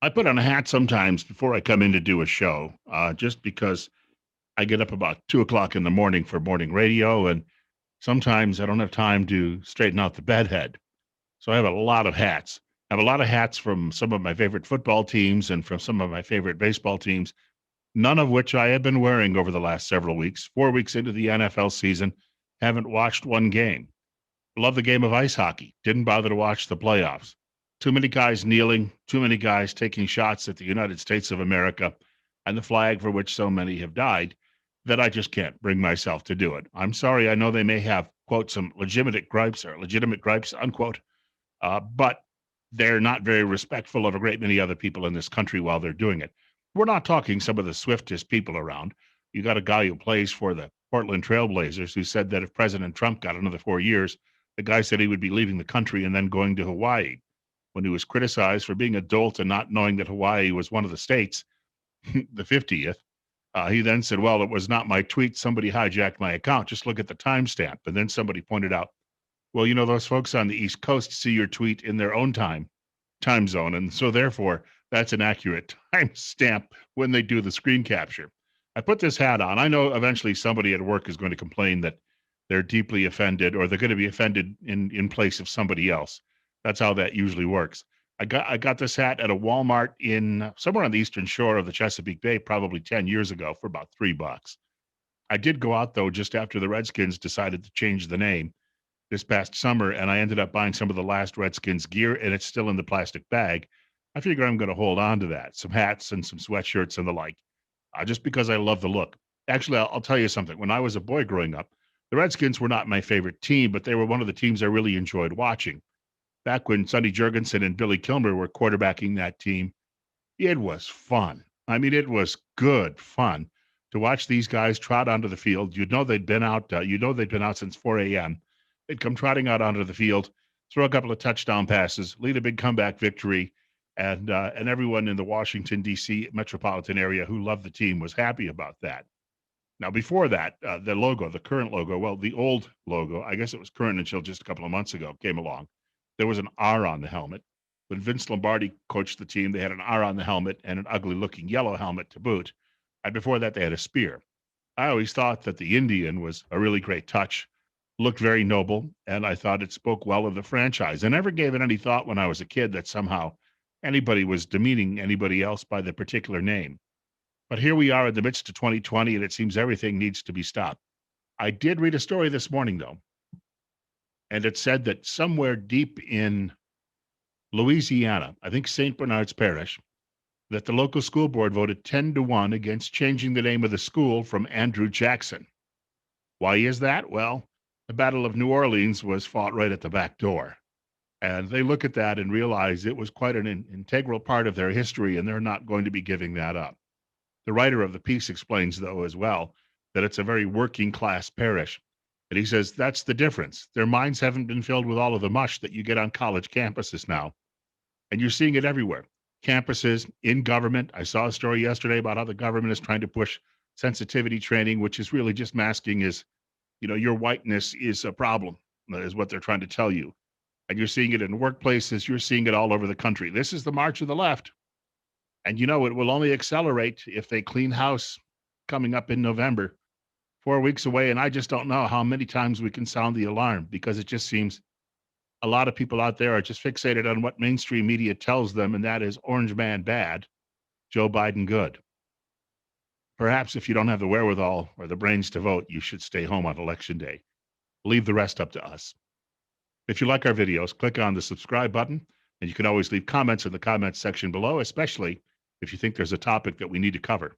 I put on a hat sometimes before I come in to do a show, just because I get up about 2 o'clock in the morning for morning radio, and sometimes I don't have time to straighten out the bed head. So I have a lot of hats. I have a lot of hats from some of my favorite football teams and from some of my favorite baseball teams, none of which I have been wearing over the last several weeks. 4 weeks into the NFL season, haven't watched one game. Love the game of ice hockey. Didn't bother to watch the playoffs. Too many guys kneeling, too many guys taking shots at the United States of America and the flag for which so many have died that I just can't bring myself to do it. I'm sorry. I know they may have, quote, some legitimate gripes, unquote, but they're not very respectful of a great many other people in this country while they're doing it. We're not talking some of the swiftest people around. You got a guy who plays for the Portland Trailblazers who said that if President Trump got another 4 years, the guy said he would be leaving the country and then going to Hawaii. When he was criticized for being a dolt and not knowing that Hawaii was one of the states, the 50th, he then said, well, it was not my tweet. Somebody hijacked my account. Just look at the timestamp. And then somebody pointed out, well, those folks on the East Coast see your tweet in their own time zone. And so therefore, that's an accurate timestamp when they do the screen capture. I put this hat on. I know eventually somebody at work is going to complain that they're deeply offended or they're going to be offended in place of somebody else. That's how that usually works. I got this hat at a Walmart in somewhere on the eastern shore of the Chesapeake Bay, probably 10 years ago, for about $3. I did go out though just after the Redskins decided to change the name this past summer, and I ended up buying some of the last Redskins gear, and it's still in the plastic bag. I figure I'm going to hold on to that, some hats and some sweatshirts and the like, just because I love the look. Actually, I'll tell you something. When I was a boy growing up, the Redskins were not my favorite team, but they were one of the teams I really enjoyed watching. Back when Sonny Jurgensen and Billy Kilmer were quarterbacking that team, it was fun. I mean, it was good fun to watch these guys trot onto the field. They'd been out. They'd been out since 4 a.m. They'd come trotting out onto the field, throw a couple of touchdown passes, lead a big comeback victory, and everyone in the Washington D.C. metropolitan area who loved the team was happy about that. Now, before that, the current logo, well, the old logo, I guess it was current until just a couple of months ago, came along. There was an R on the helmet. When Vince Lombardi coached the team, they had an R on the helmet and an ugly looking yellow helmet to boot. And before that, they had a spear. I always thought that the Indian was a really great touch, looked very noble, and I thought it spoke well of the franchise. I never gave it any thought when I was a kid that somehow anybody was demeaning anybody else by the particular name. But here we are in the midst of 2020, and it seems everything needs to be stopped. I did read a story this morning, though, and it said that somewhere deep in Louisiana, I think St. Bernard's Parish, that the local school board voted 10-1 against changing the name of the school from Andrew Jackson. Why is that? Well, the Battle of New Orleans was fought right at the back door. And they look at that and realize it was quite an integral part of their history, and they're not going to be giving that up. The writer of the piece explains, though, as well, that it's a very working class parish. And he says that's the difference. Their minds haven't been filled with all of the mush that you get on college campuses now. And you're seeing it everywhere. Campuses, in government. I saw a story yesterday about how the government is trying to push sensitivity training, which is really just masking your whiteness is a problem, is what they're trying to tell you. And you're seeing it in workplaces. You're seeing it all over the country. This is the march of the left. And it will only accelerate if they clean house coming up in November, 4 weeks away. And I just don't know how many times we can sound the alarm, because it just seems a lot of people out there are just fixated on what mainstream media tells them, and that is Orange Man bad, Joe Biden good. Perhaps if you don't have the wherewithal or the brains to vote, you should stay home on Election Day. Leave the rest up to us. If you like our videos, click on the subscribe button, and you can always leave comments in the comments section below, especially if you think there's a topic that we need to cover.